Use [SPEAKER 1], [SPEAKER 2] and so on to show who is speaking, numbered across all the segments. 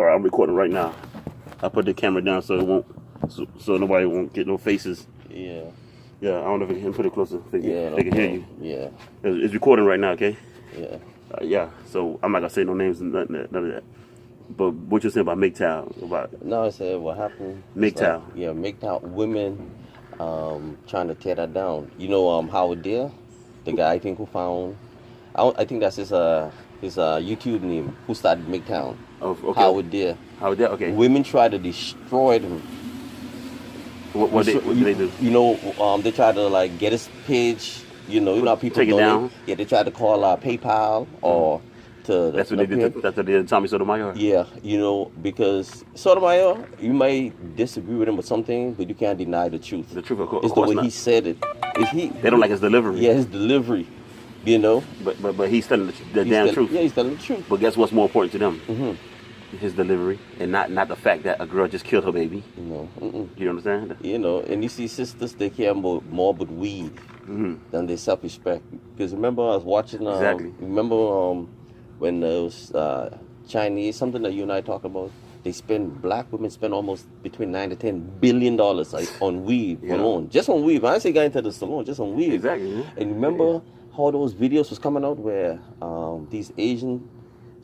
[SPEAKER 1] All right, I'm recording right now. I put the camera down so it won't, so nobody won't get no faces.
[SPEAKER 2] Yeah.
[SPEAKER 1] Yeah, I don't know if you can put it closer. They can hear you.
[SPEAKER 2] Yeah.
[SPEAKER 1] It's recording right now, okay?
[SPEAKER 2] Yeah.
[SPEAKER 1] Yeah. So I'm not gonna say no names and none of that. But what you saying about Mgtow? About
[SPEAKER 2] No, I said what happened.
[SPEAKER 1] Mgtow.
[SPEAKER 2] Like, Mgtow women trying to tear that down. You know, Howard Deer, the guy I think who found. I think that's his YouTube name. Who started Mgtow?
[SPEAKER 1] Oh, okay.
[SPEAKER 2] Howard Deer.
[SPEAKER 1] Howard Deer. Okay.
[SPEAKER 2] Women try to destroy him.
[SPEAKER 1] What did they do?
[SPEAKER 2] You know, they try to like get his page. You know how people
[SPEAKER 1] take it down.
[SPEAKER 2] Yeah, they try to call PayPal or to.
[SPEAKER 1] That's what they did. That's what they did to Tommy Sotomayor.
[SPEAKER 2] Yeah, you know, because Sotomayor, you might disagree with him with something, but you can't deny the truth.
[SPEAKER 1] The truth, of course.
[SPEAKER 2] It's the way he said it.
[SPEAKER 1] They don't like his delivery.
[SPEAKER 2] Yeah, his delivery. You know.
[SPEAKER 1] But he's telling the damn truth.
[SPEAKER 2] Yeah, he's telling the truth.
[SPEAKER 1] But guess what's more important to them?
[SPEAKER 2] Mm-hmm.
[SPEAKER 1] His delivery, and not the fact that a girl just killed her baby.
[SPEAKER 2] No.
[SPEAKER 1] You understand?
[SPEAKER 2] You know, and you see sisters, they care more about weed than their self-respect. Because remember, I was watching.
[SPEAKER 1] Exactly.
[SPEAKER 2] Remember when it was Chinese, something that you and I talked about. Black women spend almost between $9 to $10 billion on weed alone, just on weed. When I say going into the salon, just on weed.
[SPEAKER 1] Exactly. Yeah.
[SPEAKER 2] And remember how those videos was coming out where these Asian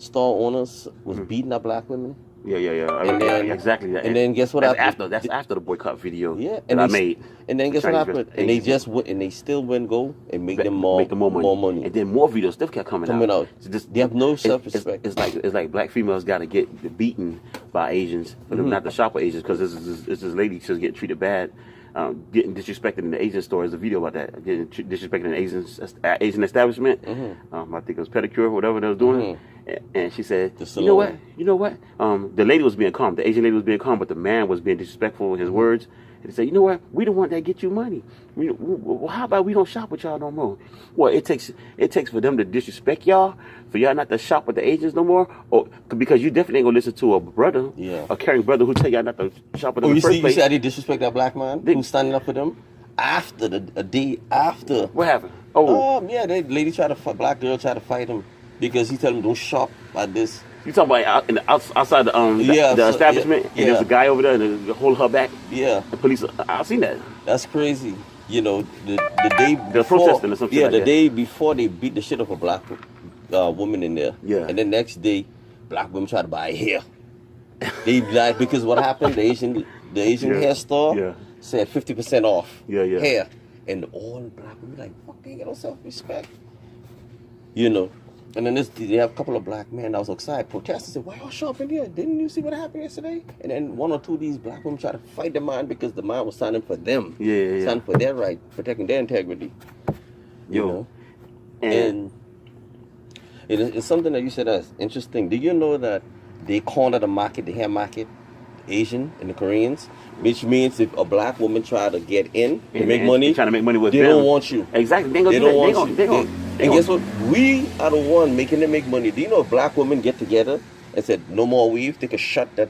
[SPEAKER 2] store owners was beating up black women.
[SPEAKER 1] Yeah.
[SPEAKER 2] And then,
[SPEAKER 1] exactly.
[SPEAKER 2] And then guess what happened?
[SPEAKER 1] That's after the boycott video.
[SPEAKER 2] Yeah,
[SPEAKER 1] and I made.
[SPEAKER 2] And then guess what happened? And they just went, and they still went go and make them more money.
[SPEAKER 1] And then more videos still kept coming out.
[SPEAKER 2] So they have no self-respect.
[SPEAKER 1] It's like black females got to get beaten by Asians, but not the shopper Asians, because this lady just getting treated bad. Getting disrespected in the Asian store. There's a video about that. Getting disrespected in the Asian establishment. I think it was pedicure, whatever they was doing. And she said, you know what? The lady was being calm. The Asian lady was being calm, but the man was being disrespectful in his words. And he said, you know what? We the one that get you money. How about we don't shop with y'all no more? Well, it takes for them to disrespect y'all, for y'all not to shop with the Asians no more, or because you definitely ain't gonna listen to a brother, a caring brother who tell y'all not to shop with them.
[SPEAKER 2] You see how they disrespect that black man who's standing up for them after a day after.
[SPEAKER 1] What happened?
[SPEAKER 2] Black girl tried to fight him because he tell them don't shop like this.
[SPEAKER 1] You talking about outside the establishment, and there's a guy over there and they hold her back.
[SPEAKER 2] Yeah,
[SPEAKER 1] the police. I've seen that.
[SPEAKER 2] That's crazy. You know, the day before,
[SPEAKER 1] they're protesting or something.
[SPEAKER 2] Yeah, the day before they beat the shit off a black woman in there.
[SPEAKER 1] Yeah, and
[SPEAKER 2] the next day, black women try to buy hair. They because what happened? The Asian hair store said 50% off. Hair, and all black women like fuck, they ain't got no self-respect. You know. And then they have a couple of black men that was outside protesting. Said, "Why y'all shopping here? Didn't you see what happened yesterday?" And then one or two of these black women try to fight the man because the man was standing for them, standing for their right, protecting their integrity. You know, and it's something that you said that's interesting. Do you know that they corner the market, the hair market, Asian and the Koreans, which means if a black woman try to get in and make money,
[SPEAKER 1] trying to make money with
[SPEAKER 2] they
[SPEAKER 1] them.
[SPEAKER 2] Don't want you.
[SPEAKER 1] Exactly,
[SPEAKER 2] they don't want you. And guess what? We are the one making them make money. Do you know if black women get together and said no more weave, they could shut that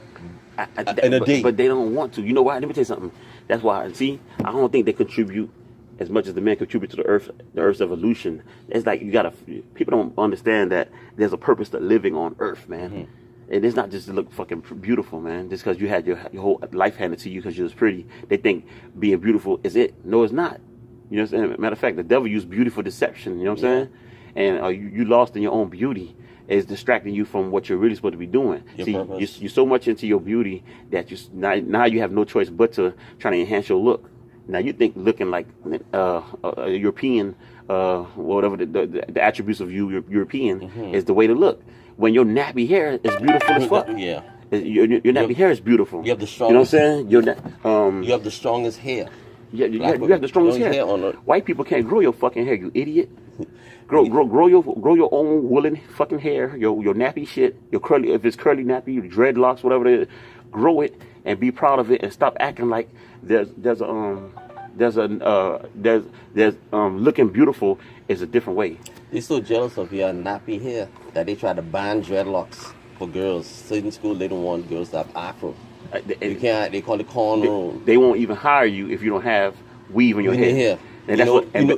[SPEAKER 2] in a day?
[SPEAKER 1] But they don't want to. You know why? Let me tell you something. That's why. See, I don't think they contribute as much as the men contribute to the Earth's evolution. It's like people don't understand that there's a purpose to living on Earth, man. And it's not just to look fucking beautiful, man. Just because you had your whole life handed to you because you was pretty, they think being beautiful is it. No, it's not. You know what I'm saying? Matter of fact, the devil used beauty for deception. You know what I'm saying? And you lost in your own beauty. It's distracting you from what you're really supposed to be doing. You're so much into your beauty that now you have no choice but to try to enhance your look. Now you think looking like a European, whatever the attributes of European is the way to look. When your nappy hair is beautiful as fuck.
[SPEAKER 2] Yeah.
[SPEAKER 1] Your nappy hair is beautiful.
[SPEAKER 2] You have the strongest.
[SPEAKER 1] You know what I'm saying?
[SPEAKER 2] You have the strongest hair.
[SPEAKER 1] Yeah, you have the strongest hair. White people can't grow your fucking hair, you idiot. Grow your own woolen fucking hair, your nappy shit, your curly, if it's curly nappy, your dreadlocks, whatever it is, grow it and be proud of it and stop acting like there's looking beautiful is a different way.
[SPEAKER 2] They're so jealous of your nappy hair that they try to ban dreadlocks for girls. So in school they don't want girls to have afro. They call it cornrow.
[SPEAKER 1] They won't even hire you if you don't have weave in your hair. And that's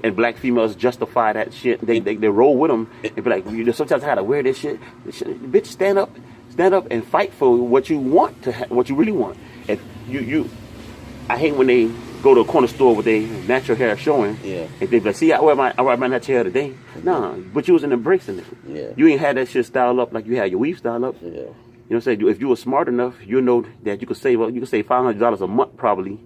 [SPEAKER 1] and black females justify that shit. They roll with them and be like, sometimes I gotta wear this shit. Bitch, stand up Stand up and fight for what you want what you really want. And I hate when they go to a corner store with their natural hair showing.
[SPEAKER 2] Yeah.
[SPEAKER 1] And they be like, see, I wear my natural hair today. Nah, but you wasn't embracing it.
[SPEAKER 2] Yeah.
[SPEAKER 1] You ain't had that shit styled up like you had your weave styled up.
[SPEAKER 2] Yeah.
[SPEAKER 1] You know what I'm saying? If you were smart enough, you'll know that you could save $500 a month probably,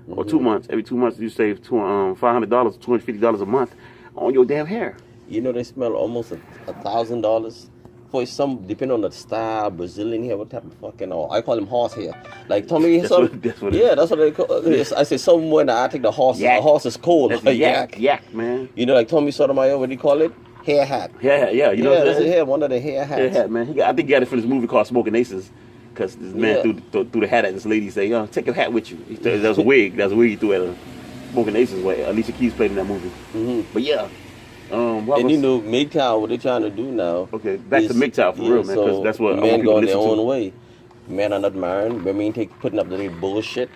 [SPEAKER 1] or 2 months. Every 2 months you save $500, $250 a month on your damn hair.
[SPEAKER 2] You know they smell almost $1,000 for some, depending on the style, Brazilian hair, what type of fucking, I call them horse hair. Like Tommy,
[SPEAKER 1] that's what
[SPEAKER 2] that's what they call it. I say somewhere I think the horse is cold.
[SPEAKER 1] That's yak, man.
[SPEAKER 2] You know, like Tommy Sotomayor, what do you call it? Hair hat.
[SPEAKER 1] Yeah. You know
[SPEAKER 2] that's one of the hair hats.
[SPEAKER 1] Hair hat, man. I think he got it for this movie called Smoking Aces. Because this man threw the hat at this lady. Say, yo, take your hat with you. That was a wig. That was a wig he threw at her. Smoking Aces. Where Alicia Keys played in that movie. But yeah.
[SPEAKER 2] You know, Mgtow, what they're trying to do now.
[SPEAKER 1] Okay, back to Mgtow for real, man. Because that's what
[SPEAKER 2] men going their own way. Men are not marrying. Women putting up the bullshit.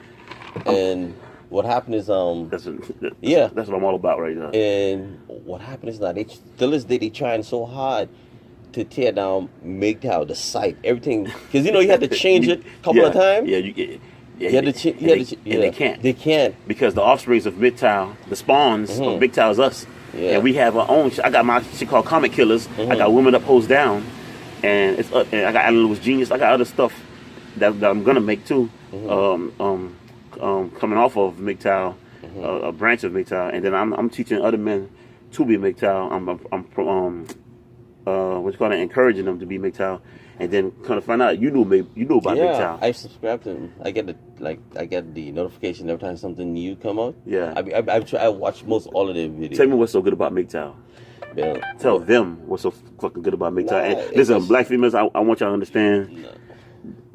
[SPEAKER 2] And what happened is
[SPEAKER 1] that's what I'm all about right now.
[SPEAKER 2] And what happened is that they still they trying so hard to tear down Mgtow, the site, everything, because you had to change it a couple of times.
[SPEAKER 1] And they can't.
[SPEAKER 2] They can't
[SPEAKER 1] because the offsprings of Mgtow, the spawns of Mgtow is us. Yeah. And we have our own. I got my shit called Comic Killers. I got Women Up, Hoes Down, and and I got Alan Lewis Genius. I got other stuff that I'm gonna make too. Coming off of Mgtow, a branch of Mgtow, and then I'm teaching other men to be Mgtow. I'm encouraging them to be Mgtow, and then kind of find out you knew about Mgtow.
[SPEAKER 2] I subscribe to them. I get the notification every time something new come out.
[SPEAKER 1] Yeah,
[SPEAKER 2] I watch most all of their videos.
[SPEAKER 1] Tell me what's so good about Mgtow.
[SPEAKER 2] Yeah.
[SPEAKER 1] Tell them what's so fucking good about Mgtow. And listen, black females, I want y'all to understand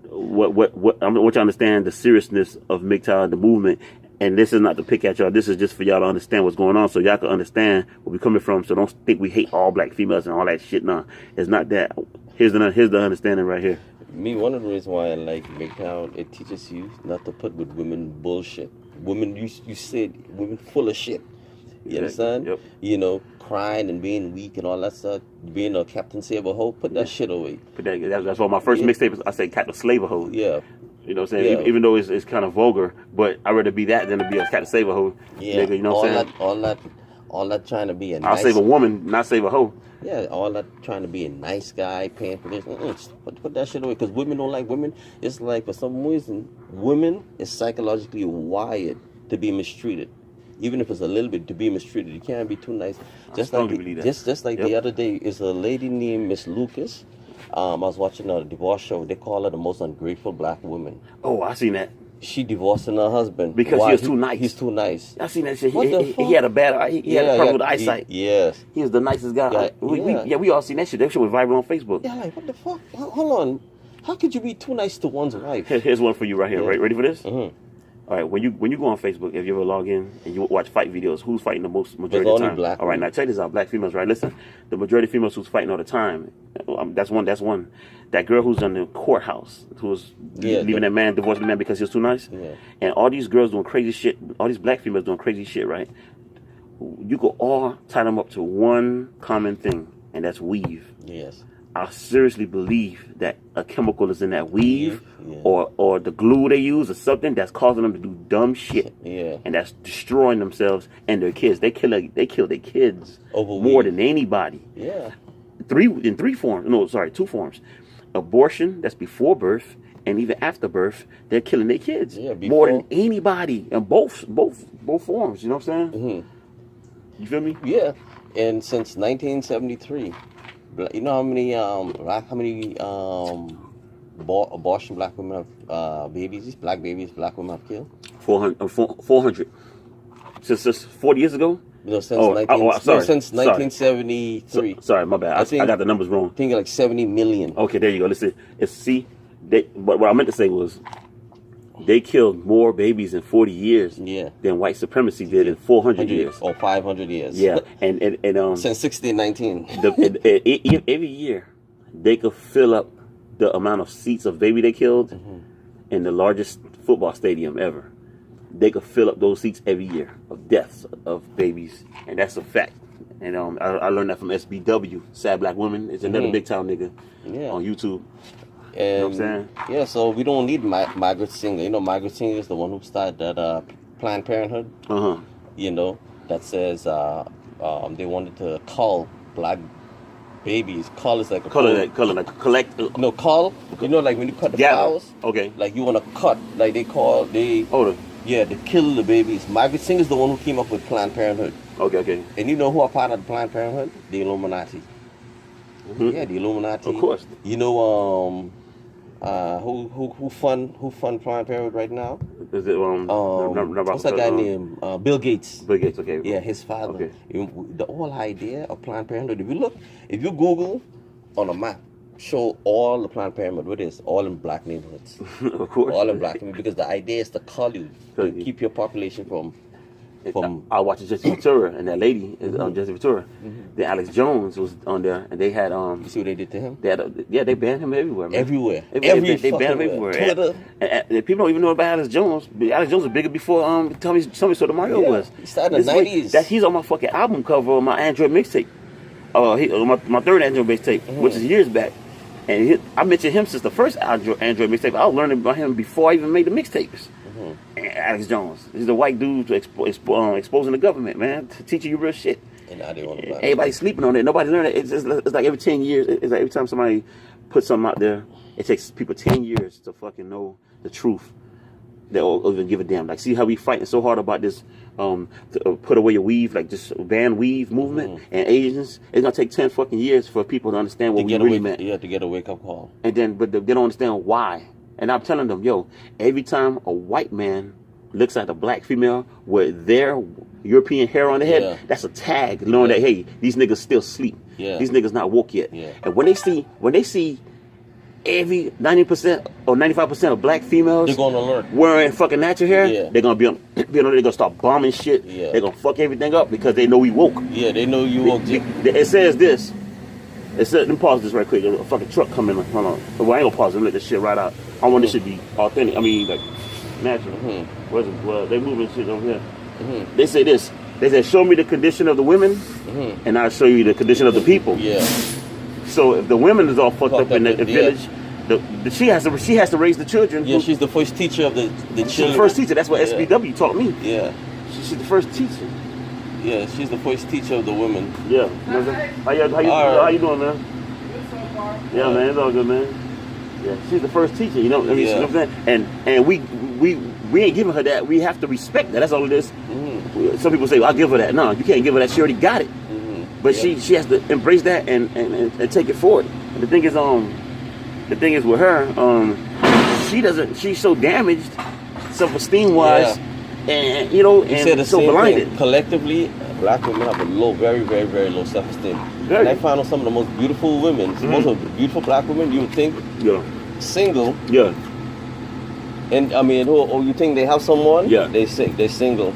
[SPEAKER 1] what I want y'all to understand the seriousness of Mgtow, the movement. And this is not to pick at y'all. This is just for y'all to understand what's going on, so y'all can understand where we're coming from. So don't think we hate all black females and all that shit. No, it's not that. Here's the understanding right here.
[SPEAKER 2] One of the reasons why I like Mgtow, it teaches you not to put with women bullshit. Women, you said women full of shit. You understand?
[SPEAKER 1] Yep.
[SPEAKER 2] You know, crying and being weak and all that stuff. Being a Captain Save-A-Hoe, put that shit away.
[SPEAKER 1] That's why my first mixtape is I say Captain Slave-A-Hoe.
[SPEAKER 2] Yeah.
[SPEAKER 1] You know what I'm saying? Even though it's kind of vulgar, but I'd rather be that than to be a Captain Save-A-Hoe.
[SPEAKER 2] Yeah.
[SPEAKER 1] Nigga, you know what I'm saying?
[SPEAKER 2] All that trying to be a nice...
[SPEAKER 1] I'll save a woman, not save a hoe.
[SPEAKER 2] Yeah, all that trying to be a nice guy, paying for this. Put that shit away, because women don't like women. It's like, for some reason, women is psychologically wired to be mistreated. Even if it's a little bit, to be mistreated. You can't be too nice. Just like the other day, is a lady named Miss Lucas. I was watching a divorce show. They call her the most ungrateful black woman.
[SPEAKER 1] Oh, I seen that.
[SPEAKER 2] She divorcing her husband
[SPEAKER 1] because he was too nice.
[SPEAKER 2] He's too nice.
[SPEAKER 1] I seen that shit. He had a bad. He had a problem with eyesight.
[SPEAKER 2] Yes,
[SPEAKER 1] he was the nicest guy. We all seen that shit. That shit was viral on Facebook.
[SPEAKER 2] Yeah, like what the fuck? Hold on. How could you be too nice to one's wife?
[SPEAKER 1] Here's one for you right here. Right, ready for this?
[SPEAKER 2] Mm-hmm.
[SPEAKER 1] All right, when you go on Facebook, if you ever log in and you watch fight videos, who's fighting the majority of the time?
[SPEAKER 2] Black
[SPEAKER 1] all right, now check this out, black females, right? Listen, the majority of females who's fighting all the time, that's one. That girl who's in the courthouse, who's leaving that man, divorcing the man because he was too nice.
[SPEAKER 2] Yeah.
[SPEAKER 1] And all these girls doing crazy shit, all these black females doing crazy shit, right? You could all tie them up to one common thing, and that's weave.
[SPEAKER 2] Yes.
[SPEAKER 1] I seriously believe that a chemical is in that weave or the glue they use or something that's causing them to do dumb shit.
[SPEAKER 2] Yeah.
[SPEAKER 1] And that's destroying themselves and their kids. They kill their kids more than anybody.
[SPEAKER 2] Yeah.
[SPEAKER 1] Two forms. Abortion, that's before birth, and even after birth, they're killing their kids.
[SPEAKER 2] Yeah,
[SPEAKER 1] more than anybody in both forms, you know what I'm saying?
[SPEAKER 2] Mm-hmm.
[SPEAKER 1] You feel me?
[SPEAKER 2] Yeah. And since 1973, you know how many abortion black women have black women have killed?
[SPEAKER 1] 400. Since 40 years ago?
[SPEAKER 2] No, since 1973.
[SPEAKER 1] Sorry, my bad. I got the numbers wrong.
[SPEAKER 2] I think like 70 million.
[SPEAKER 1] Okay, there you go. Listen, what I meant to say was they killed more babies in 40 years than white supremacy did in 400 years.
[SPEAKER 2] Or 500 years.
[SPEAKER 1] Yeah, and
[SPEAKER 2] since 1619.
[SPEAKER 1] Every year, they could fill up the amount of seats of baby they killed in the largest football stadium ever. They could fill up those seats every year of deaths of babies, and that's a fact. And I learned that from SBW, Sad Black Women. It's another big town nigga on YouTube.
[SPEAKER 2] And,
[SPEAKER 1] you know what I'm saying?
[SPEAKER 2] Yeah, so we don't need Margaret Singer. You know, Margaret Singer is the one who started that Planned Parenthood. You know, that says they wanted to cull black babies. Cull is like
[SPEAKER 1] collect.
[SPEAKER 2] No, cull. You know, like when you cut the flowers.
[SPEAKER 1] Okay.
[SPEAKER 2] Like you want to cut, like they kill the babies. Margaret Singer is the one who came up with Planned Parenthood.
[SPEAKER 1] Okay.
[SPEAKER 2] And you know who are part of the Planned Parenthood? The Illuminati. Yeah, the Illuminati.
[SPEAKER 1] Of course.
[SPEAKER 2] You know, who fund Planned Parenthood right now?
[SPEAKER 1] Is it
[SPEAKER 2] what's that guy named Bill Gates?
[SPEAKER 1] Bill Gates. Okay.
[SPEAKER 2] Yeah, his father. Okay. The whole idea of Planned Parenthood. If you Google on a map, show all the Planned Parenthood. What it is? All in black neighborhoods.
[SPEAKER 1] Of course.
[SPEAKER 2] All in black neighborhoods, because the idea is to cull you, to keep your population from.
[SPEAKER 1] I watched Jesse Ventura, and that lady is Jesse Ventura. Then Alex Jones was on there, and they had
[SPEAKER 2] You see what they did to him?
[SPEAKER 1] They banned him everywhere. Man.
[SPEAKER 2] Everywhere.
[SPEAKER 1] They banned him everywhere.
[SPEAKER 2] Twitter.
[SPEAKER 1] And people don't even know about Alex Jones. Alex Jones was bigger before Tommy Sotomayor was.
[SPEAKER 2] He started in the 90s.
[SPEAKER 1] He's on my fucking album cover of my Android mixtape. My third Android mixtape, which is years back. And I mentioned him since the first Android mixtape. I was learning about him before I even made the mixtapes. Alex Jones. He's a white dude exposing the government, man, teaching you real shit.
[SPEAKER 2] And now they want to
[SPEAKER 1] everybody's sleeping on it. Nobody learned it. It's like every 10 years. It's like every time somebody puts something out there, it takes people 10 years to fucking know the truth. They'll even give a damn. Like, see how we fighting so hard about this put away your weave, like this ban weave movement and Asians. It's gonna take 10 fucking years for people to understand what we really meant.
[SPEAKER 2] Yeah, to get a wake up call.
[SPEAKER 1] And then, but they don't understand why. And I'm telling them, yo, every time a white man looks at a black female with their European hair on their head, that's a tag knowing that, hey, these niggas still sleep. These niggas not woke yet. And when they see every 90% or 95% of black females
[SPEAKER 2] they're gonna learn
[SPEAKER 1] wearing fucking natural hair, they're gonna they're gonna start bombing shit. They're gonna fuck everything up because they know we woke.
[SPEAKER 2] Yeah, they know you woke.
[SPEAKER 1] It says this. It says, let me pause this right quick. A fucking truck coming. Hold on. Well, I ain't gonna pause it. Let this shit right out. I want this shit to be authentic. I mean, like, natural. Where's it? Well, they moving shit over here. They say this. They say, show me the condition of the women, and I'll show you the condition of the people. So if the women is all fucked up in the village, she has to raise the children.
[SPEAKER 2] Yeah, she's the first teacher of the children.
[SPEAKER 1] She's the first teacher. That's what SBW taught me.
[SPEAKER 2] Yeah.
[SPEAKER 1] She's the first teacher.
[SPEAKER 2] Yeah, she's the first teacher of the women.
[SPEAKER 1] Yeah. How you doing, man? Yeah, man, it's all good, man. Yeah, she's the first teacher. You know, you know what I'm saying? And we ain't giving her that. We have to respect that. That's all it is. Some people say, well, I'll give her that. No, you can't give her that. She already got it. But she has to embrace that and take it forward. And the thing is with her, she's so damaged self-esteem wise. And and so blinded.
[SPEAKER 2] Thing. Collectively, black women have a very, very, very low self-esteem. And I found out some of the most beautiful women, most of the beautiful black women, you would think, single.
[SPEAKER 1] Yeah.
[SPEAKER 2] And I mean, you think they have someone? Yeah. They're single.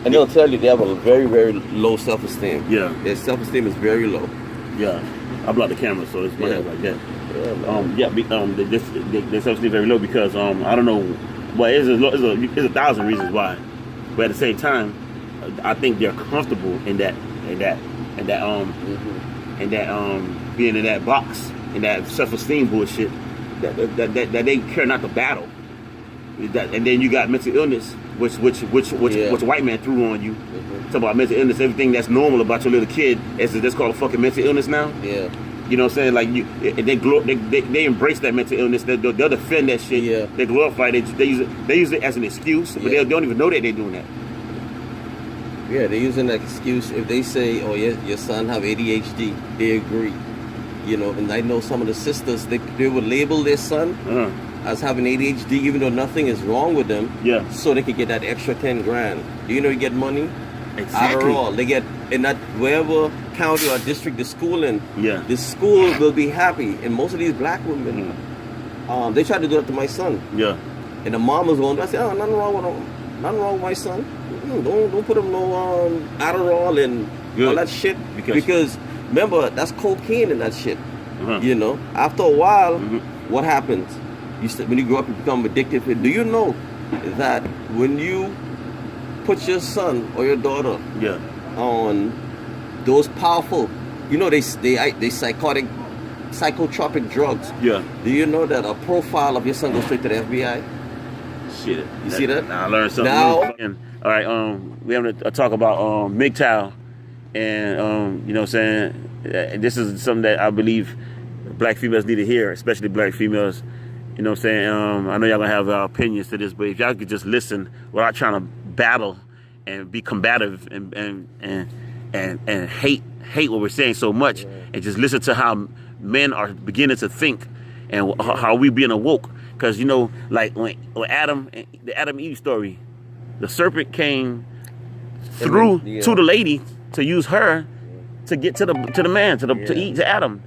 [SPEAKER 2] And they'll tell you they have a very, very low self-esteem. Yeah. Their self-esteem is very low.
[SPEAKER 1] Yeah. I blocked the camera, so it's my head like that. Their self-esteem is very low because I don't know. Well, there's a thousand reasons why, but at the same time, I think they're comfortable in that being in that box, in that self-esteem bullshit, that they care not to battle. And then you got mental illness, which a white man threw on you. Talk about mental illness, everything that's normal about your little kid that's called a fucking mental illness now. Yeah. You know what I'm saying? Like they embrace that mental illness. They'll defend that shit. Yeah. They glorify it. They use it as an excuse, but they don't even know that they're doing that.
[SPEAKER 2] Yeah, they're using that excuse. If they say, "Oh, yeah, your son have ADHD," they agree. You know, and I know some of the sisters they would label their son as having ADHD, even though nothing is wrong with them. Yeah. So they could get that extra $10,000. Do you know you get money? Exactly. All. They get in that wherever county or district the school in. Yeah. The school will be happy, and most of these black women, they tried to do that to my son. Yeah. And the mom was going. I said, "Oh, nothing wrong with my son. Don't put him no Adderall and all that shit because remember that's cocaine and that shit. You know. After a while, what happens? When you grow up, you become addicted. Do you know that when you put your son or your daughter on those powerful, they psychotic psychotropic drugs.
[SPEAKER 1] Yeah.
[SPEAKER 2] Do you know that a profile of your son goes straight to the FBI?
[SPEAKER 1] Shit.
[SPEAKER 2] You see that?
[SPEAKER 1] Now I learned something.
[SPEAKER 2] Now,
[SPEAKER 1] new. All right. We have a talk about Mgtow, and you know what I'm saying. This is something that I believe black females need to hear, especially black females. You know what I'm saying. I know y'all gonna have opinions to this, but if y'all could just listen without trying to battle and be combative and hate what we're saying so much, and just listen to how men are beginning to think and how we being awoke. Because you know, like when Adam, the Adam and Eve story, the serpent came through to the lady to use her to get to the man to eat to Adam.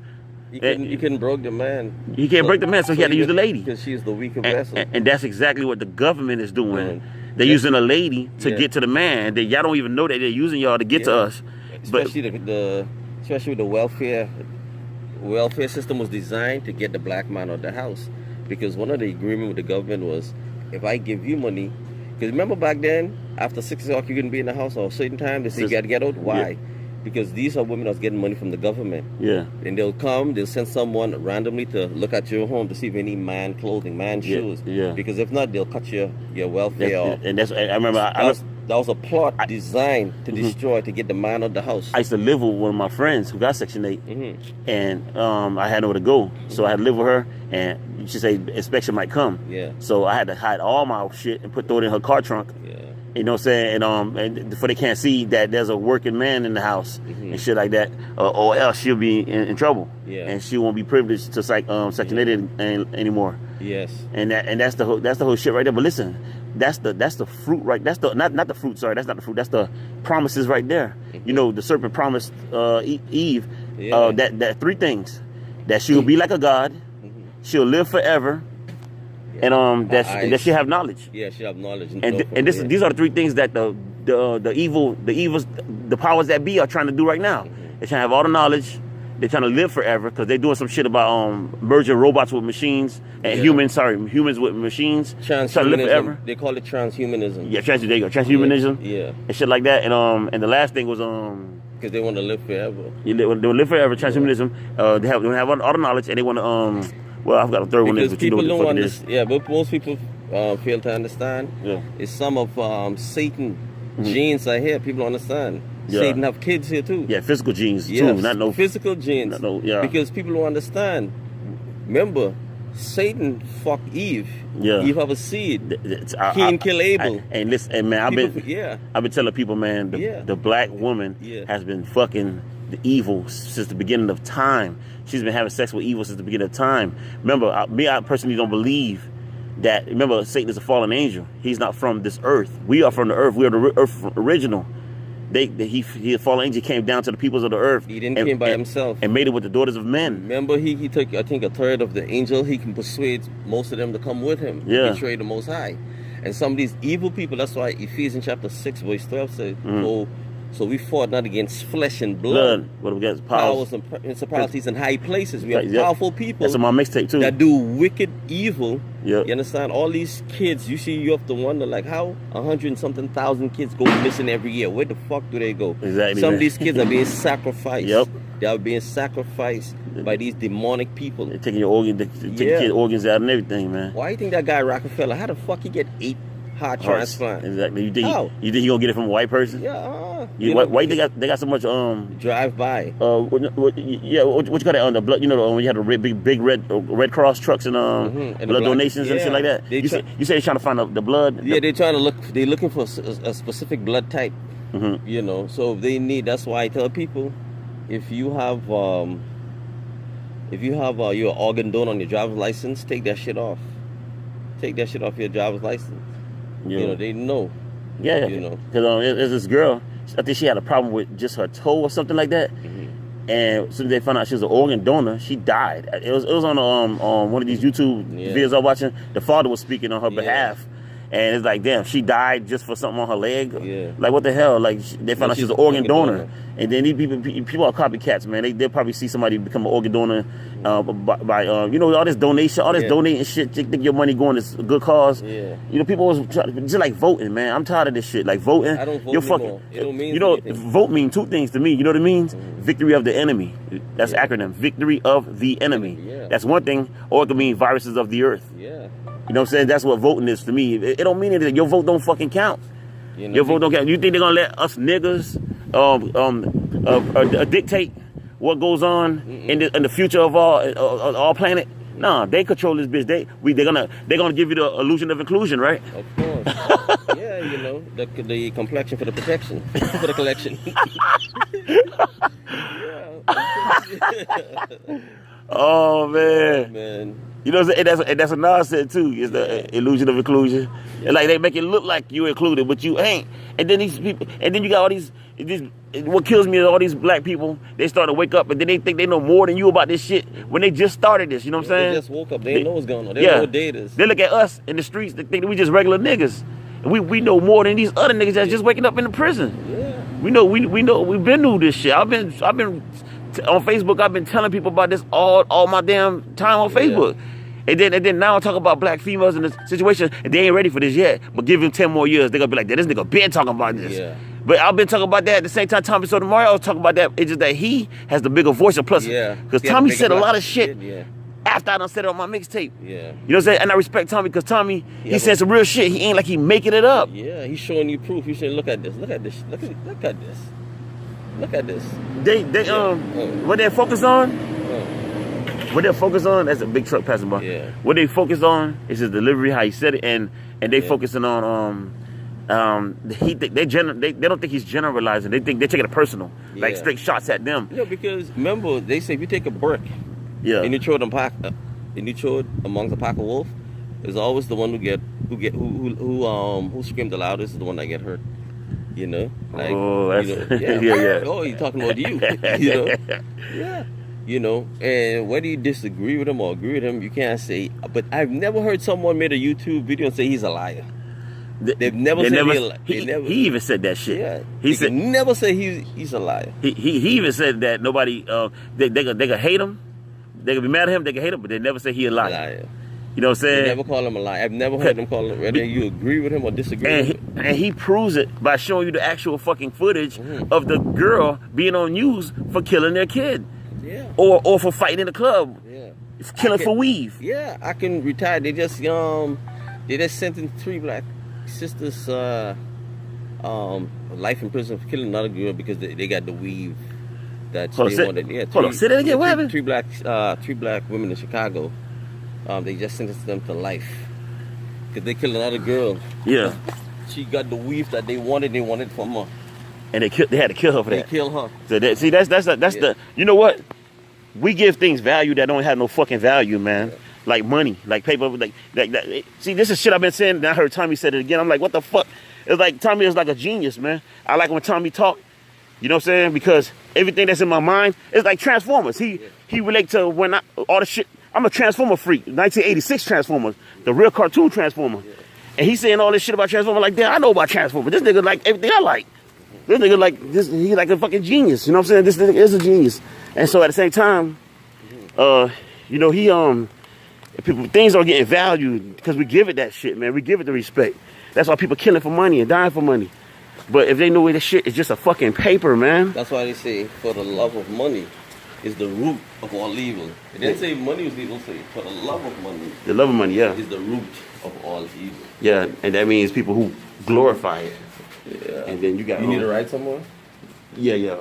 [SPEAKER 2] You couldn't break the man.
[SPEAKER 1] He can't break the man, so he had to use the lady
[SPEAKER 2] because she's the weaker vessel.
[SPEAKER 1] And that's exactly what the government is doing. They're using a lady to get to the man. Y'all don't even know that they're using y'all to get to us.
[SPEAKER 2] Especially especially the welfare system was designed to get the black man out of the house. Because one of the agreement with the government was, if I give you money, because remember back then, after 6 o'clock you couldn't be in the house, or a certain time they say you got to get out. Why? Yeah. Because these are women that's getting money from the government. Yeah. And they'll send someone randomly to look at your home to see if any man clothing, man shoes. Yeah. Because if not, they'll cut your welfare off. And that's, I remember, that was a plot designed to destroy, to get the man out of the house. I used to live with one of my friends who got Section 8, and I had nowhere to go, so I had to live with her, and she said inspection might come. Yeah. So I had to hide all my shit and throw it in her car trunk. Yeah. You know what I'm saying? And before they can't see that there's a working man in the house and shit like that, or else she'll be in trouble. Yeah. And she won't be privileged to Section 8 anymore. Yes. And that's the whole shit right there. But listen, that's the fruit right. That's the not the fruit. Sorry, that's not the fruit. That's the promises right there. You know, the serpent promised Eve that three things: that she'll be like a god, she'll live forever. And that she have knowledge. Yeah, she have knowledge. These are the three things that the powers that be are trying to do right now. They're trying to have all the knowledge. They're trying to live forever because they're doing some shit about merging robots with machines and humans with machines. Trying to live forever. They call it transhumanism. Yeah, there you go, transhumanism. Yeah. And shit like that. And the last thing was because they want to live forever. Yeah, they want to live forever. Transhumanism. They have all the knowledge and they want to well, I've got a third one. Because people don't understand. Yeah, but most people fail to understand. Yeah. It's some of Satan genes are here. People don't understand. Yeah. Satan have kids here too. Yeah, physical genes too. Not no physical genes. Because people don't understand. Remember, Satan fucked Eve. Yeah. Eve have a seed. Cain kill Abel. And listen, and man, I've been telling people, man, the black woman has been fucking the evil since the beginning of time. She's been having sex with evil since the beginning of time. Remember, I personally don't believe that. Remember, Satan is a fallen angel. He's not from this earth. We are from the earth. We are the earth original. He a fallen angel, came down to the peoples of the earth. He didn't come by himself and made it with the daughters of men. Remember, he took, I think, a third of the angel. He can persuade most of them to come with him. Yeah. Betray the Most High. And some of these evil people. That's why Ephesians chapter 6 verse 12 says, So we fought not against flesh and blood, but against powers and principalities in high places. We have powerful people. That's on my mixtape too. That do wicked evil. Yep. You understand? All these kids, you have to wonder like how 100-something thousand kids go missing every year. Where the fuck do they go? Exactly. Some of these kids are being sacrificed. Yep. They are being sacrificed by these demonic people. They're taking your organs, taking kids' organs out and everything, man. Why do you think that guy Rockefeller? How the fuck he get 8 heart transplant? Exactly. You think he gonna get it from a white person? Yeah. Why they got so much drive by? What you call that on the blood? You know when you had the big red cross trucks and blood donations and shit like that. You say they're trying to find the blood. Yeah, they're trying to look. They're looking for a specific blood type. You know, so they need. That's why I tell people, if you have your organ donor on your driver's license, take that shit off. Take that shit off your driver's license. Yeah. You know, they know. Yeah, you know. Because there's this girl, I think she had a problem with just her toe or something like that. And as soon as they found out she was an organ donor, she died. It was on one of these YouTube videos I was watching. The father was speaking on her behalf.
[SPEAKER 1] And it's like, damn, she died just for something on her leg.
[SPEAKER 2] Yeah.
[SPEAKER 1] Like, what the hell? Like, they found out she's an organ donor. And then these people are copycats, man. They'll probably see somebody become an organ donor by you know, all this donation, all this donating shit. They think your money going to a good cause.
[SPEAKER 2] Yeah.
[SPEAKER 1] You know, people always try, just like voting, man. I'm tired of this shit. Like voting.
[SPEAKER 2] I don't vote
[SPEAKER 1] you're
[SPEAKER 2] anymore. It don't mean
[SPEAKER 1] you know,
[SPEAKER 2] anything.
[SPEAKER 1] vote mean two things to me. You know what it means? Victory of the enemy. That's acronym. Victory of the enemy.
[SPEAKER 2] Yeah.
[SPEAKER 1] That's one thing. Or it could mean viruses of the earth.
[SPEAKER 2] Yeah.
[SPEAKER 1] You know what I'm saying? That's what voting is to me. It don't mean anything. Your vote don't fucking count. You know, your vote don't count. You think they're gonna let us niggas dictate what goes on in the future of our planet? Nah, they control this bitch. They're gonna give you the illusion of inclusion, right?
[SPEAKER 2] Of course. Yeah, you know, the complexion for the protection, for the collection.
[SPEAKER 1] Oh man.
[SPEAKER 2] Oh, man.
[SPEAKER 1] You know, and that's a nonsense too. Is the illusion of inclusion. Like they make it look like you're included, but you ain't. And then these people, and then you got all these. What kills me is all these black people. They start to wake up, and then they think they know more than you about this shit when they just started this. You know what I'm saying?
[SPEAKER 2] They just woke up. They know what's going on. They know what day it is.
[SPEAKER 1] They look at us in the streets. They think that we just regular niggas, and we know more than these other niggas that's just waking up in the prison.
[SPEAKER 2] Yeah.
[SPEAKER 1] We know. We've been through this shit. I've been on Facebook. I've been telling people about this all my damn time on Facebook. And then now I talk about black females in this situation, and they ain't ready for this yet. But give them 10 more years, they're gonna be like, this nigga been talking about this.
[SPEAKER 2] Yeah.
[SPEAKER 1] But I've been talking about that at the same time Tommy Sotomayor was talking about that. It's just that he has the bigger voice, and plus, because Tommy said a lot of shit after I done said it on my mixtape.
[SPEAKER 2] Yeah.
[SPEAKER 1] You know what I'm saying? And I respect Tommy because Tommy, he said some real shit. He ain't like he making it up.
[SPEAKER 2] Yeah, he's showing you proof. He's saying, look at this, look at this, look at this. Look at this.
[SPEAKER 1] What they're focused on? What they're focused on, that's a big truck passing by.
[SPEAKER 2] Yeah.
[SPEAKER 1] What they focused on is his delivery, how he said it, and they focusing on they don't think he's generalizing. They think they're taking it personal, like straight shots at them.
[SPEAKER 2] Yeah, because remember they say if you take a brick, and you throw it amongst a pack of wolves, there's always the one who screamed the loudest is the one that get hurt. You know, like, Oh, he's talking about you. You know, You know, and whether you disagree with him or agree with him, you can't say. But I've never heard someone made a YouTube video and say he's a liar. They've never said he
[SPEAKER 1] even said that shit.
[SPEAKER 2] Yeah,
[SPEAKER 1] he said
[SPEAKER 2] never say he's a liar.
[SPEAKER 1] He even said that nobody they could hate him, they could be mad at him, they could hate him, but they never say he a liar. You know what I'm saying?
[SPEAKER 2] They never call him a liar. I've never heard them call him, whether you agree with him or disagree with him.
[SPEAKER 1] And he proves it by showing you the actual fucking footage of the girl being on news for killing their kid.
[SPEAKER 2] Yeah.
[SPEAKER 1] Or for fighting in the club. Yeah. Killing for weave.
[SPEAKER 2] Yeah, I can retire. They just sentenced 3 black sisters life in prison for killing another girl because they got the weave that they wanted. Yeah,
[SPEAKER 1] hold on, say that again. What happened?
[SPEAKER 2] 3 black women in Chicago. They just sentenced them to life because they killed another girl.
[SPEAKER 1] Yeah.
[SPEAKER 2] She got the weave that they wanted from her.
[SPEAKER 1] And they had to kill her for that.
[SPEAKER 2] They killed her.
[SPEAKER 1] So that's the, you know what? We give things value that don't have no fucking value, man. Yeah. Like money, like paper, like that. See, this is shit I've been saying, and I heard Tommy said it again. I'm like, what the fuck? It's like Tommy is like a genius, man. I like when Tommy talk. You know what I'm saying? Because everything that's in my mind is like Transformers. He relate to all the shit. I'm a Transformer freak. 1986 Transformers, the real cartoon Transformer. Yeah. And he's saying all this shit about Transformers. Like, damn, I know about Transformers. This nigga like everything I like. This nigga like this. He like a fucking genius. You know what I'm saying? This nigga is a genius. And so at the same time, you know, things are getting valued because we give it that shit, man. We give it the respect. That's why people killing for money and dying for money. But if they know where the shit is just a fucking paper, man.
[SPEAKER 2] That's why they say for the love of money is the root of all evil. They didn't say money was evil, say for the love of money.
[SPEAKER 1] The love of money, yeah.
[SPEAKER 2] Is the root of all evil.
[SPEAKER 1] Yeah, and that means people who glorify it.
[SPEAKER 2] Yeah.
[SPEAKER 1] And then you got...
[SPEAKER 2] You need to write somewhere?
[SPEAKER 1] Yeah.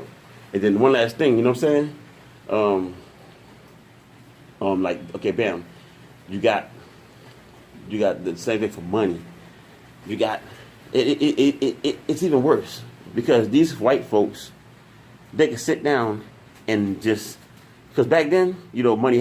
[SPEAKER 1] And then one last thing, you know what I'm saying? Like, okay, bam. You got the same thing for money. You got... It's even worse. Because these white folks, they can sit down and just... Because back then, you know, money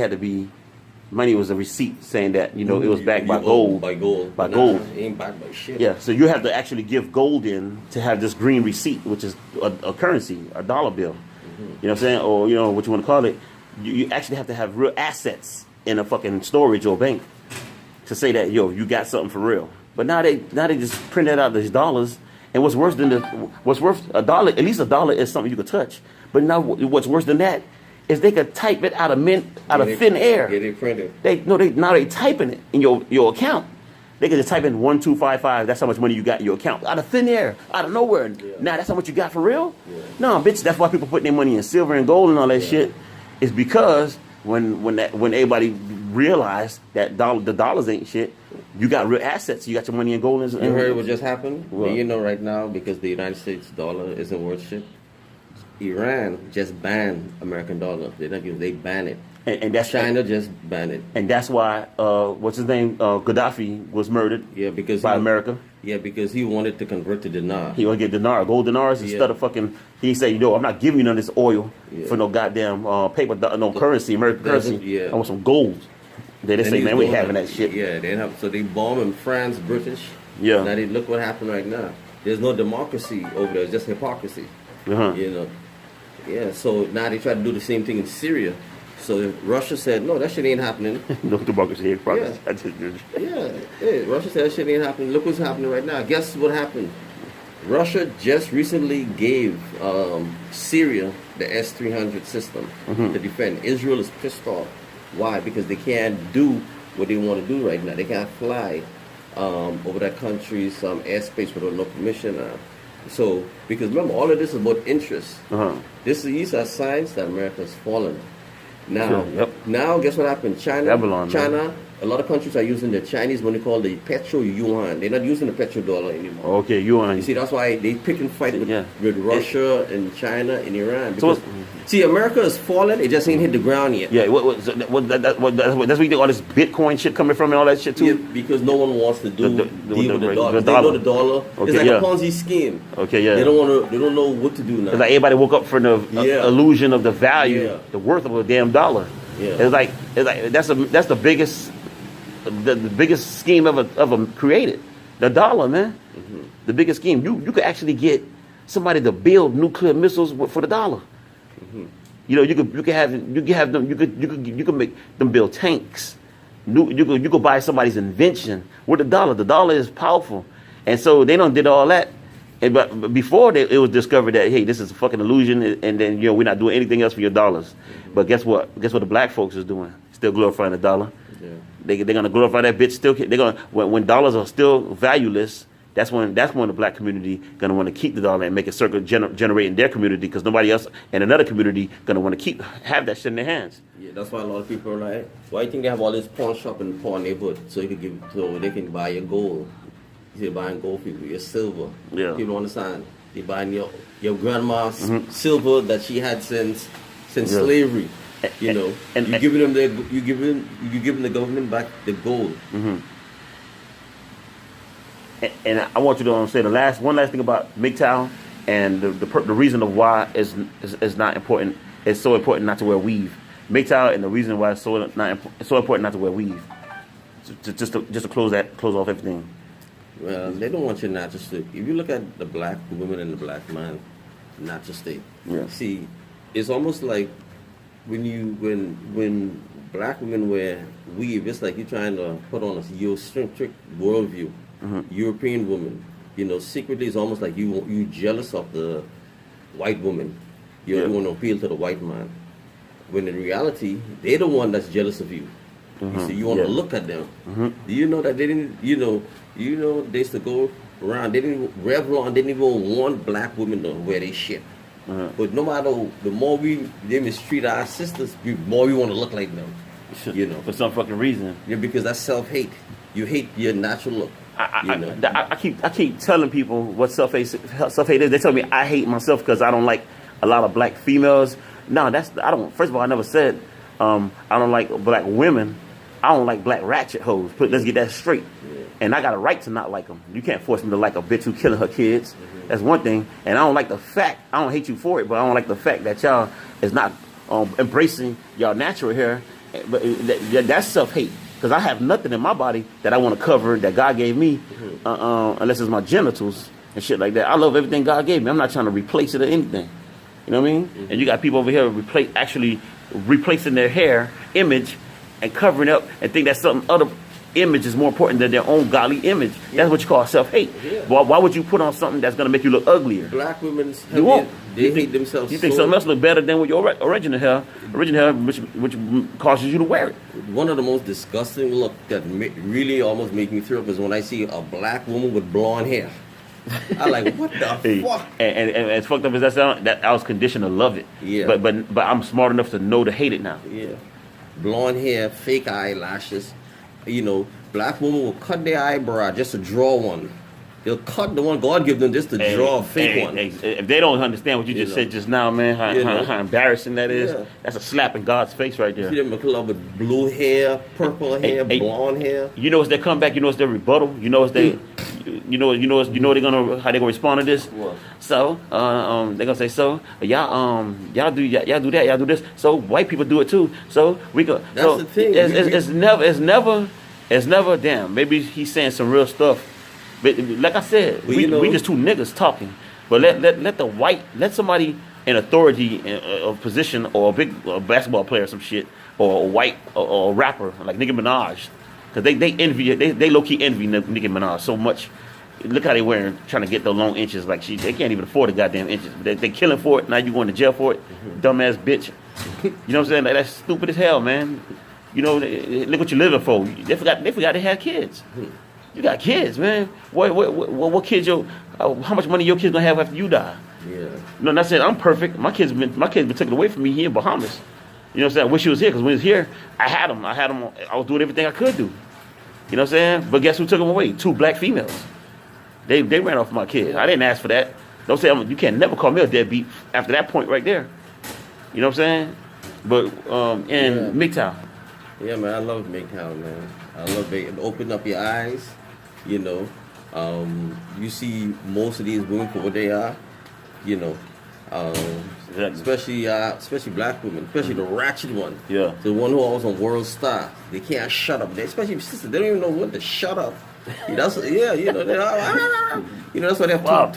[SPEAKER 1] was a receipt saying that, you know, it was backed by gold.
[SPEAKER 2] By gold.
[SPEAKER 1] By gold.
[SPEAKER 2] It ain't backed by shit.
[SPEAKER 1] Yeah, so you have to actually give gold in to have this green receipt, which is a currency, a dollar bill. You know what I'm saying? Or, you know, what you want to call it. You actually have to have real assets in a fucking storage or bank to say that, yo, you got something for real. But now they just print that out these dollars. And what's worse a dollar? At least a dollar is something you could touch. But now what's worse than that is they could type it out of thin air.
[SPEAKER 2] Get it printed.
[SPEAKER 1] Now they typing it in your account. They can just type in 1255. That's how much money you got in your account out of thin air, out of nowhere. Yeah. Now that's how much you got for real. Yeah. No, bitch. That's why people putting their money in silver and gold and all that shit. It's because when everybody realized that the dollars ain't shit, you got real assets. You got your money in gold.
[SPEAKER 2] You heard what just happened? Well, you know right now, because the United States dollar isn't worth shit, Iran just banned American dollar. They ban it.
[SPEAKER 1] And that's
[SPEAKER 2] China just banned it.
[SPEAKER 1] And that's why what's his name? Gaddafi was murdered.
[SPEAKER 2] Yeah, because
[SPEAKER 1] by America.
[SPEAKER 2] Yeah, because he wanted to convert to dinar.
[SPEAKER 1] He wanted to get dinar, gold dinars instead of fucking. He said, I'm not giving you none of this oil for no goddamn paper, no currency, American currency.
[SPEAKER 2] Yeah.
[SPEAKER 1] I want some gold. They say, man, we ain't having that shit.
[SPEAKER 2] Yeah, so they bomb in France, British.
[SPEAKER 1] Yeah.
[SPEAKER 2] Now look what happened right now. There's no democracy over there. It's just hypocrisy. Yeah. So now they try to do the same thing in Syria. So Russia said, no, that shit ain't happening.
[SPEAKER 1] No democracy, hypocrisy.
[SPEAKER 2] Yeah. Russia said that shit ain't happening. Look what's happening right now. Guess what happened? Russia just recently gave Syria the S-300 system to defend. Israel is pissed off. Why? Because they can't do what they want to do right now. They can't fly over that country's airspace without no permission. So, because remember, all of this is about interest. These are signs that America has fallen. Now, now, guess what happened? China, a lot of countries are using the Chinese money called the petro yuan. They're not using the petrodollar anymore.
[SPEAKER 1] Okay, yuan.
[SPEAKER 2] You see, that's why they pick and fight with Russia and China and Iran. Because, see, America is falling. It just ain't hit the ground yet.
[SPEAKER 1] Yeah, that's where you think all this Bitcoin shit coming from and all that shit too?
[SPEAKER 2] Yeah, because no one wants to deal with the dollar. They know the dollar. It's like a Ponzi scheme.
[SPEAKER 1] Okay, yeah.
[SPEAKER 2] They don't know what to do now.
[SPEAKER 1] It's like everybody woke up for the illusion of the value, the worth of a damn dollar. Yeah. It's like that's the biggest scheme ever created. The dollar, man. The biggest scheme. You could actually get somebody to build nuclear missiles for the dollar. You could make them build tanks. You could buy somebody's invention with the dollar. The dollar is powerful, and so they done did all that. But before it was discovered that, hey, this is a fucking illusion, and then we're not doing anything else for your dollars. But guess what? Guess what the black folks is doing? Still glorifying the dollar. Yeah. They're gonna glorify that bitch. Still, they're gonna when dollars are still valueless. That's when the black community gonna want to keep the dollar and make a circle generate in their community, because nobody else in another community gonna want to have that shit in their hands.
[SPEAKER 2] Yeah, that's why a lot of people are like, why do you think they have all this pawn shop in the poor neighborhood so they can buy your gold? They're buying gold, people, your silver. Yeah. People don't understand. They're buying your grandma's silver that she had since slavery. And you giving the government back the gold.
[SPEAKER 1] And I want you to say one last thing about Mgtow and the reason of why is not important. It's so important not to wear weave. Mgtow and the reason why it's so important not to wear weave. Just to close off everything.
[SPEAKER 2] Well, they don't want your natural state. If you look at the black woman and the black man, natural state. Yeah. See, it's almost like when black women wear weave, it's like you're trying to put on a Eurocentric worldview. European woman, secretly it's almost like you jealous of the white woman. You want to appeal to the white man. When in reality, they're the one that's jealous of you. You see, you want to look at them. Do you know that they didn't? They used to go around. Revlon didn't even want black women to wear their shit. But no matter, the more they mistreat our sisters, the more we want to look like them.
[SPEAKER 1] For some fucking reason.
[SPEAKER 2] Yeah, because that's self-hate. You hate your natural look.
[SPEAKER 1] I keep telling people what self-hate is. They tell me I hate myself because I don't like a lot of black females. No, first of all, I never said I don't like black women. I don't like black ratchet hoes. Let's get that straight. And I got a right to not like them. You can't force me to like a bitch who killing her kids. That's one thing. And I don't like the fact, I don't hate you for it, but I don't like the fact that y'all is not embracing y'all natural hair. But that's self-hate. Because I have nothing in my body that I want to cover that God gave me, unless it's my genitals and shit like that. I love everything God gave me. I'm not trying to replace it or anything. You know what I mean? And you got people over here actually replacing their hair image and covering up and think that's something image is more important than their own godly image. That's what you call self-hate. Why would you put on something that's going to make you look uglier?
[SPEAKER 2] Black women,
[SPEAKER 1] you won't.
[SPEAKER 2] They hate themselves.
[SPEAKER 1] You think something else look better than with your original hair, which causes you to wear it.
[SPEAKER 2] One of the most disgusting look that really almost make me throw up is when I see a black woman with blonde hair. I like, what the fuck?
[SPEAKER 1] And as fucked up as that sound, that I was conditioned to love it.
[SPEAKER 2] Yeah.
[SPEAKER 1] But I'm smart enough to know to hate it now.
[SPEAKER 2] Yeah. Blonde hair, fake eyelashes. You know, black women will cut their eyebrow just to draw one. They'll cut the one God give them just to draw a fake one.
[SPEAKER 1] If they don't understand what you just said just now, man, how embarrassing that is, that's a slap in God's face right there.
[SPEAKER 2] See them with blue hair, purple hair, blonde hair.
[SPEAKER 1] You know what's their comeback? You know what's their rebuttal? You know what's they, you know how they gonna respond to this?
[SPEAKER 2] What?
[SPEAKER 1] So they're gonna say, so y'all do that, y'all do this. So white people do it too. So we go.
[SPEAKER 2] That's
[SPEAKER 1] so
[SPEAKER 2] the thing.
[SPEAKER 1] It's never. Damn. Maybe he's saying some real stuff. But like I said, we just two niggas talking. But let somebody in authority, a position, or a basketball player or some shit, or a white or a rapper like Nicki Minaj, because they low key envy Nicki Minaj so much. Look how they wearing, trying to get the long inches. Like they can't even afford the goddamn inches. They killing for it. Now you going to jail for it, dumbass bitch. You know what I'm saying? Like, that's stupid as hell, man. You know, look what you're living for. They forgot they had kids. You got kids, man. What kids how much money your kids gonna have after you die?
[SPEAKER 2] Yeah.
[SPEAKER 1] No, not saying I'm perfect. My kids been taken away from me here in Bahamas. You know what I'm saying? I wish he was here, because when he was here, I had him. I was doing everything I could do. You know what I'm saying? But guess who took him away? 2 black females. They ran off my kid. I didn't ask for that. Don't say you can't never call me a deadbeat after that point right there. You know what I'm saying? But Mgtow.
[SPEAKER 2] Yeah, man, I love Mgtow, man. I love it. It opened up your eyes. You know, you see most of these women for what they are. You know, especially black women, especially the ratchet one.
[SPEAKER 1] Yeah.
[SPEAKER 2] The one who always on World Star. They can't shut up. Especially sisters, they don't even know when to shut up. That's you know, that's why they have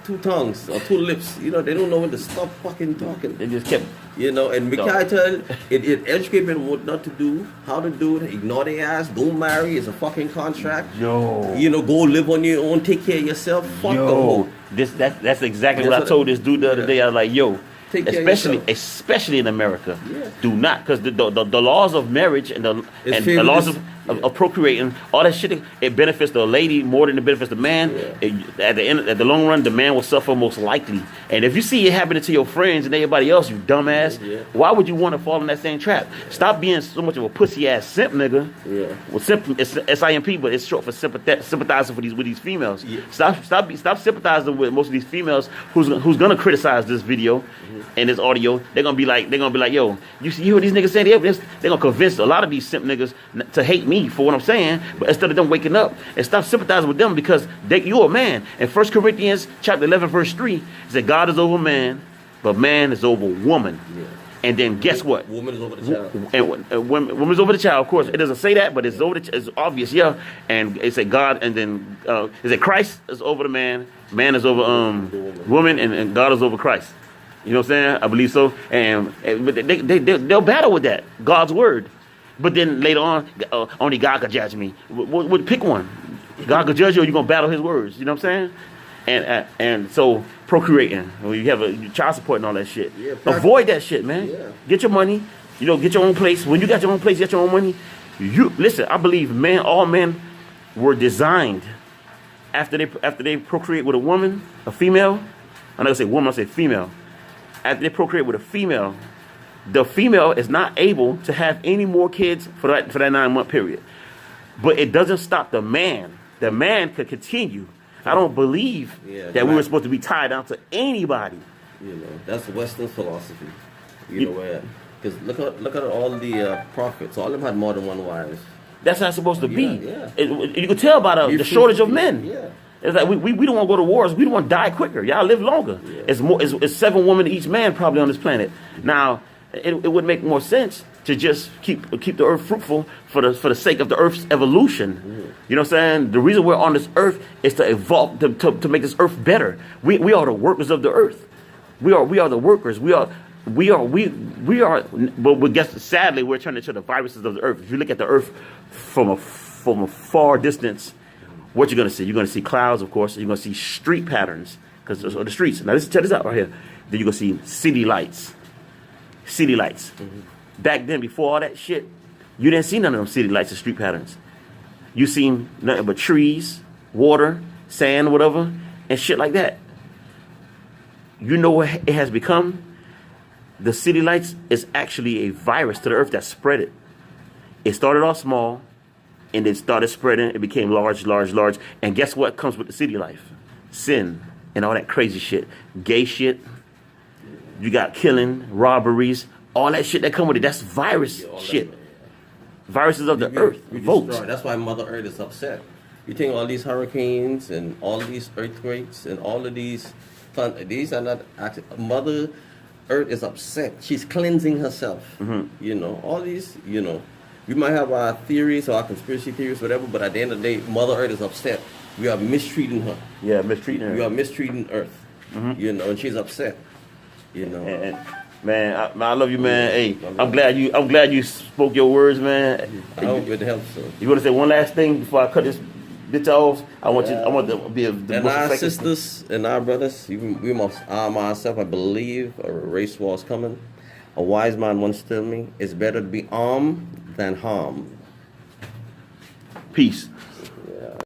[SPEAKER 2] two tongues or 2 lips. You know, they don't know when to stop fucking talking.
[SPEAKER 1] They just kept.
[SPEAKER 2] You know, and Mgtow it educate people what not to do, how to do it, ignore their ass, don't marry, it's a fucking contract.
[SPEAKER 1] Yo.
[SPEAKER 2] You know, go live on your own, take care of yourself. Fuck the hoe.
[SPEAKER 1] That's exactly what I told this dude the other day. I was like, yo, especially in America, do not, because the laws of marriage and the laws of procreating, all that shit, it benefits the lady more than it benefits the man. At the long run, the man will suffer most likely. And if you see it happening to your friends and everybody else, you dumbass, why would you want to fall in that same trap? Stop being so much of a pussy ass simp nigga. Well, simp, it's SIMP, but it's short for sympathizing with these females. Stop sympathizing with most of these females who's gonna criticize this video and this audio. They're gonna be like, yo, you hear what these niggas saying? They're gonna convince a lot of these simp niggas to hate me for what I'm saying, but instead of them waking up and stop sympathizing with them, because you're a man. In 1 Corinthians chapter 11 verse 3, it said God is over man, but man is over woman. And then guess what?
[SPEAKER 2] Woman is over the child.
[SPEAKER 1] And woman is over the child. Of course, it doesn't say that, but it's it's obvious, And it said God, and then it said Christ is over the man, man is over woman, and God is over Christ. You know what I'm saying? I believe so. And they'll battle with that, God's word. But then later on, only God could judge me. Pick one. God could judge you, or you're gonna battle His words. You know what I'm saying? And so procreating, when you have a child support and all that shit, avoid that shit, man. Get your money. You know, get your own place. When you got your own place, get your own money. You listen. I believe all men were designed after they procreate with a woman, a female. I'm not gonna say woman. I say female. After they procreate with a female, the female is not able to have any more kids for that 9-month period. But it doesn't stop the man. The man could continue. I don't believe that we were supposed to be tied down to anybody. You know, that's Western philosophy. You know where? Because look at all the prophets. All of them had more than one wife. That's how it's supposed to be. You can tell by the shortage of men. It's like we don't want to go to wars. We don't want to die quicker. Y'all live longer. It's 7 women to each man probably on this planet. Now, it would make more sense to just keep the earth fruitful for the sake of the earth's evolution. You know what I'm saying? The reason we're on this earth is to evolve, to make this earth better. We are the workers of the earth. We are the workers. We are. But guess sadly we're turning into the viruses of the earth. If you look at the earth from from a far distance, what you're going to see? You're going to see clouds, of course. You're going to see street patterns because of the streets. Now, check this out right here. Then you're going to see city lights. City lights. Back then, before all that shit, you didn't see none of them city lights and street patterns. You seen nothing but trees, water, sand, whatever, and shit like that. You know what it has become? The city lights is actually a virus to the earth that spread it. It started off small, and then started spreading. It became large, large, large. And guess what comes with the city life? Sin and all that crazy shit. Gay shit. You got killing, robberies, all that shit that come with it. That's virus shit. Viruses of the earth. Votes.
[SPEAKER 2] That's why Mother Earth is upset. You think all these hurricanes and all these earthquakes and all of these are not actually. Mother Earth is upset. She's cleansing herself. You know, all these, you know, we might have our theories or our conspiracy theories, whatever, but at the end of the day, Mother Earth is upset. We are mistreating her.
[SPEAKER 1] Yeah, mistreating her.
[SPEAKER 2] We are mistreating Earth. You know, and she's upset. You know.
[SPEAKER 1] Man, I love you, man. Hey, I'm glad you spoke your words, man.
[SPEAKER 2] I hope it helps. So.
[SPEAKER 1] You want to say one last thing before I cut this bitch off? I want to be
[SPEAKER 2] and our sisters and our brothers, we must arm ourselves. I believe a race war is coming. A wise man once told me, it's better to be armed than harmed.
[SPEAKER 1] Peace.